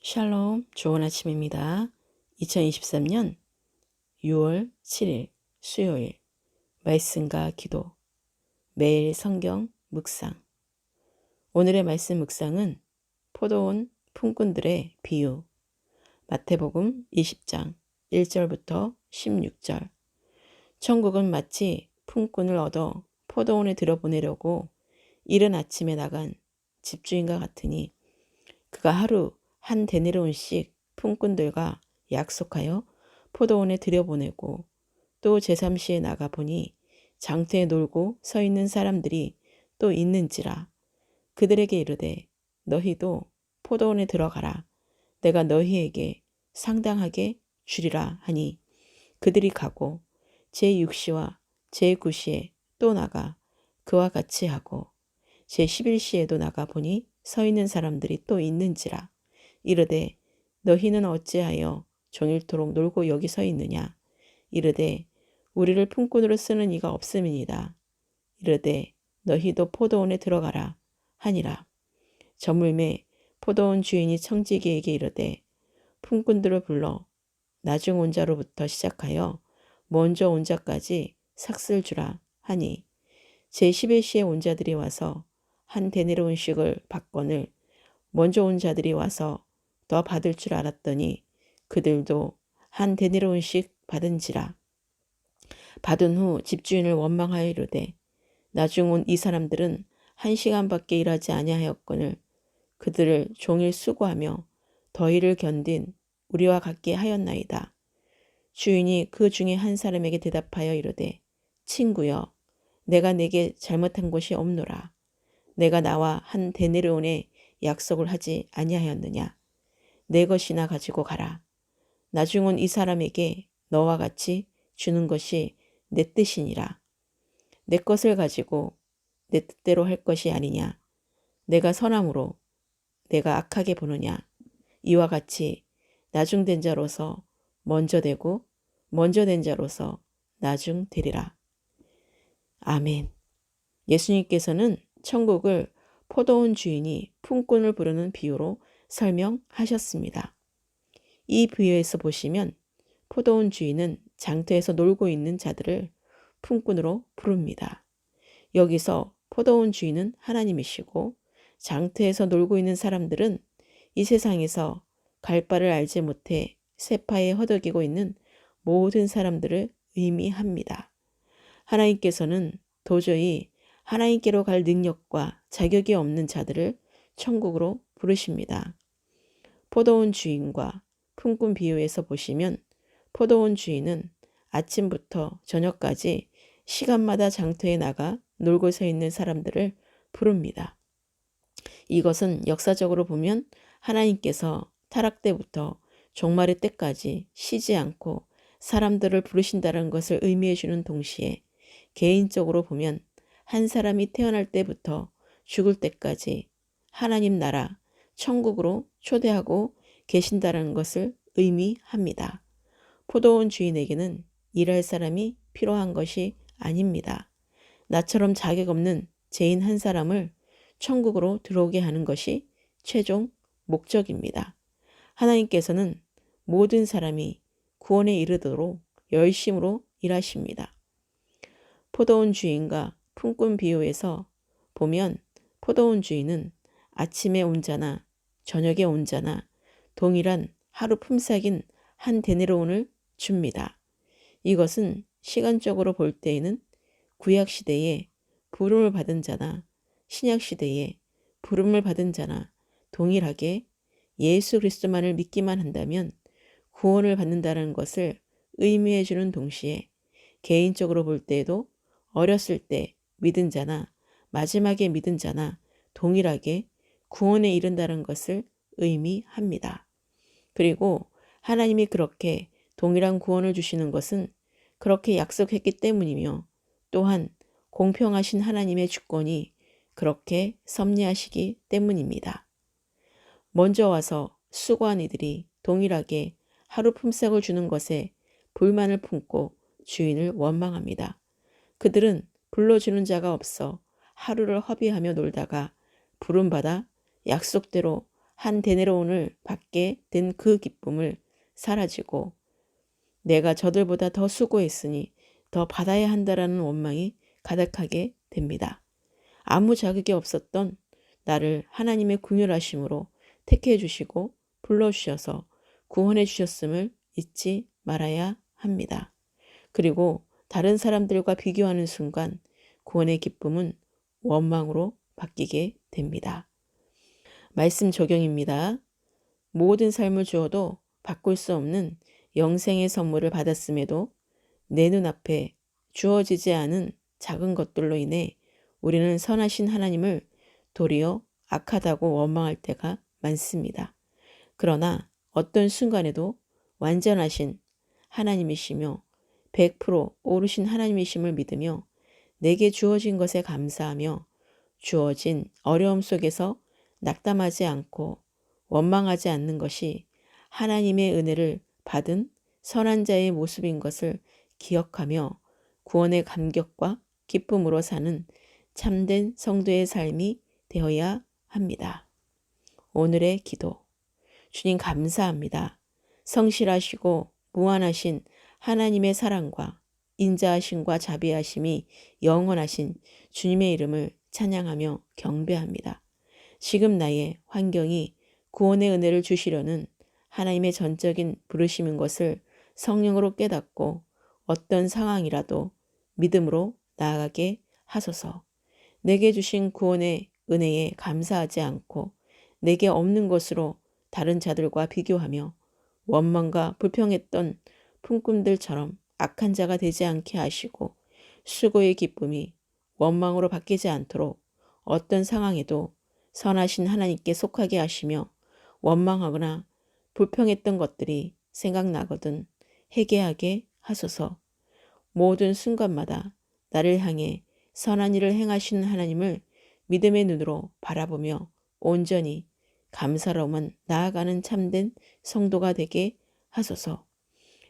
샬롬, 좋은 아침입니다. 2023년 6월 7일 수요일 말씀과 기도 매일 성경 묵상. 오늘의 말씀 묵상은 포도원 품꾼들의 비유 마태복음 20장 1절부터 16절. 천국은 마치 품꾼을 얻어 포도원에 들여보내려고 이른 아침에 나간 집주인과 같으니 그가 하루 한 데나리온씩 품꾼들과 약속하여 포도원에 들여보내고 또 제3시에 나가보니 장터에 놀고 서 있는 사람들이 또 있는지라. 그들에게 이르되 너희도 포도원에 들어가라. 내가 너희에게 상당하게 주리라 하니 그들이 가고 제6시와 제9시에 또 나가 그와 같이 하고 제11시에도 나가보니 서 있는 사람들이 또 있는지라. 이르되 너희는 어찌하여 종일토록 놀고 여기 서 있느냐. 이르되 우리를 품꾼으로 쓰는 이가 없음이니이다. 이르되 너희도 포도원에 들어가라 하니라. 저물매 포도원 주인이 청지기에게 이르되 품꾼들을 불러 나중 온 자로부터 시작하여 먼저 온 자까지 삭슬 주라 하니 제11시에 온 자들이 와서 한 데나리온씩을 받거늘 먼저 온 자들이 와서 더 받을 줄 알았더니 그들도 한 데나리온씩 받은지라. 받은 후 집주인을 원망하여 이르되 나중 온 이 사람들은 1시간밖에 일하지 아니하였거늘 그들을 종일 수고하며 더위를 견딘 우리와 같게 하였나이다. 주인이 그 중에 한 사람에게 대답하여 이르되 친구여 내가 내게 잘못한 것이 없노라. 내가 나와 한 데나리온의 약속을 하지 아니하였느냐. 내 것이나 가지고 가라. 나중 온 이 사람에게 너와 같이 주는 것이 내 뜻이니라. 내 것을 가지고 내 뜻대로 할 것이 아니냐. 내가 선함으로 내가 악하게 보느냐. 이와 같이 나중된 자로서 먼저 되고 먼저 된 자로서 나중 되리라. 아멘. 예수님께서는 천국을 포도원 주인이 품꾼을 부르는 비유로 설명하셨습니다. 이 비유에서 보시면 포도원 주인은 장터에서 놀고 있는 자들을 품꾼으로 부릅니다. 여기서 포도원 주인은 하나님이시고 장터에서 놀고 있는 사람들은 이 세상에서 갈 바를 알지 못해 세파에 허덕이고 있는 모든 사람들을 의미합니다. 하나님께서는 도저히 하나님께로 갈 능력과 자격이 없는 자들을 천국으로 부르십니다. 포도원 주인과 품꾼 비유에서 보시면 포도원 주인은 아침부터 저녁까지 시간마다 장터에 나가 놀고 서 있는 사람들을 부릅니다. 이것은 역사적으로 보면 하나님께서 타락 때부터 종말의 때까지 쉬지 않고 사람들을 부르신다는 것을 의미해 주는 동시에 개인적으로 보면 한 사람이 태어날 때부터 죽을 때까지 하나님 나라, 천국으로 초대하고 계신다는 것을 의미합니다. 포도원 주인에게는 일할 사람이 필요한 것이 아닙니다. 나처럼 자격 없는 죄인 한 사람을 천국으로 들어오게 하는 것이 최종 목적입니다. 하나님께서는 모든 사람이 구원에 이르도록 열심으로 일하십니다. 포도원 주인과 품꾼 비유에서 보면 포도원 주인은 아침에 온 자나 저녁에 온 자나 동일한 하루 품삯인 한 데나리온을 줍니다. 이것은 시간적으로 볼 때에는 구약시대에 부름을 받은 자나 신약시대에 부름을 받은 자나 동일하게 예수 그리스도만을 믿기만 한다면 구원을 받는다는 것을 의미해 주는 동시에 개인적으로 볼 때에도 어렸을 때 믿은 자나 마지막에 믿은 자나 동일하게 구원에 이른다는 것을 의미합니다. 그리고 하나님이 그렇게 동일한 구원을 주시는 것은 그렇게 약속했기 때문이며 또한 공평하신 하나님의 주권이 그렇게 섭리하시기 때문입니다. 먼저 와서 수고한 이들이 동일하게 하루 품삯을 주는 것에 불만을 품고 주인을 원망합니다. 그들은 불러주는 자가 없어 하루를 허비하며 놀다가 부름받아 약속대로 한 데나리온을 받게 된 그 기쁨을 사라지고 내가 저들보다 더 수고했으니 더 받아야 한다라는 원망이 가득하게 됩니다. 아무 자격이 없었던 나를 하나님의 긍휼하심으로 택해 주시고 불러주셔서 구원해 주셨음을 잊지 말아야 합니다. 그리고 다른 사람들과 비교하는 순간 구원의 기쁨은 원망으로 바뀌게 됩니다. 말씀 적용입니다. 모든 삶을 주어도 바꿀 수 없는 영생의 선물을 받았음에도 내 눈앞에 주어지지 않은 작은 것들로 인해 우리는 선하신 하나님을 도리어 악하다고 원망할 때가 많습니다. 그러나 어떤 순간에도 완전하신 하나님이시며 100% 오르신 하나님이심을 믿으며 내게 주어진 것에 감사하며 주어진 어려움 속에서 낙담하지 않고 원망하지 않는 것이 하나님의 은혜를 받은 선한 자의 모습인 것을 기억하며 구원의 감격과 기쁨으로 사는 참된 성도의 삶이 되어야 합니다. 오늘의 기도. 주님 감사합니다. 성실하시고 무한하신 하나님의 사랑과 인자하심과 자비하심이 영원하신 주님의 이름을 찬양하며 경배합니다. 지금 나의 환경이 구원의 은혜를 주시려는 하나님의 전적인 부르심인 것을 성령으로 깨닫고 어떤 상황이라도 믿음으로 나아가게 하소서. 내게 주신 구원의 은혜에 감사하지 않고 내게 없는 것으로 다른 자들과 비교하며 원망과 불평했던 품꾼들처럼 악한 자가 되지 않게 하시고 수고의 기쁨이 원망으로 바뀌지 않도록 어떤 상황에도 선하신 하나님께 속하게 하시며 원망하거나 불평했던 것들이 생각나거든 회개하게 하소서. 모든 순간마다 나를 향해 선한 일을 행하시는 하나님을 믿음의 눈으로 바라보며 온전히 감사로만 나아가는 참된 성도가 되게 하소서.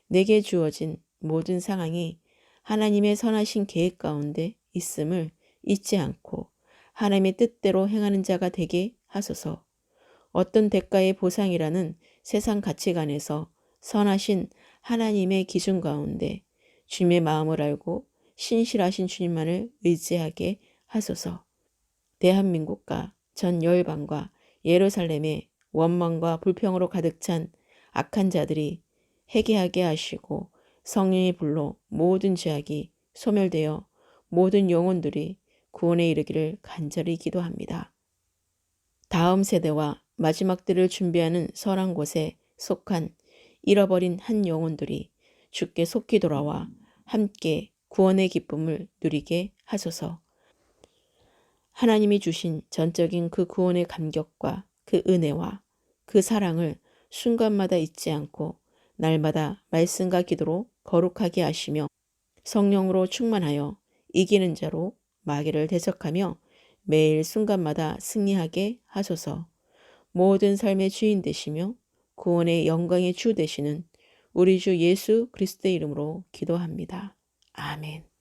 내게 주어진 모든 상황이 하나님의 선하신 계획 가운데 있음을 잊지 않고 하나님의 뜻대로 행하는 자가 되게 하소서. 어떤 대가의 보상이라는 세상 가치관에서 선하신 하나님의 기준 가운데 주님의 마음을 알고 신실하신 주님만을 의지하게 하소서. 대한민국과 전 열방과 예루살렘의 원망과 불평으로 가득 찬 악한 자들이 회개하게 하시고 성령의 불로 모든 죄악이 소멸되어 모든 영혼들이 구원에 이르기를 간절히 기도합니다. 다음 세대와 마지막 때를 준비하는 선한 곳에 속한 잃어버린 한 영혼들이 주께 속히 돌아와 함께 구원의 기쁨을 누리게 하소서. 하나님이 주신 전적인 그 구원의 감격과 그 은혜와 그 사랑을 순간마다 잊지 않고 날마다 말씀과 기도로 거룩하게 하시며 성령으로 충만하여 이기는 자로 마귀를 대적하며 매일 순간마다 승리하게 하소서. 모든 삶의 주인 되시며 구원의 영광의 주 되시는 우리 주 예수 그리스도의 이름으로 기도합니다. 아멘.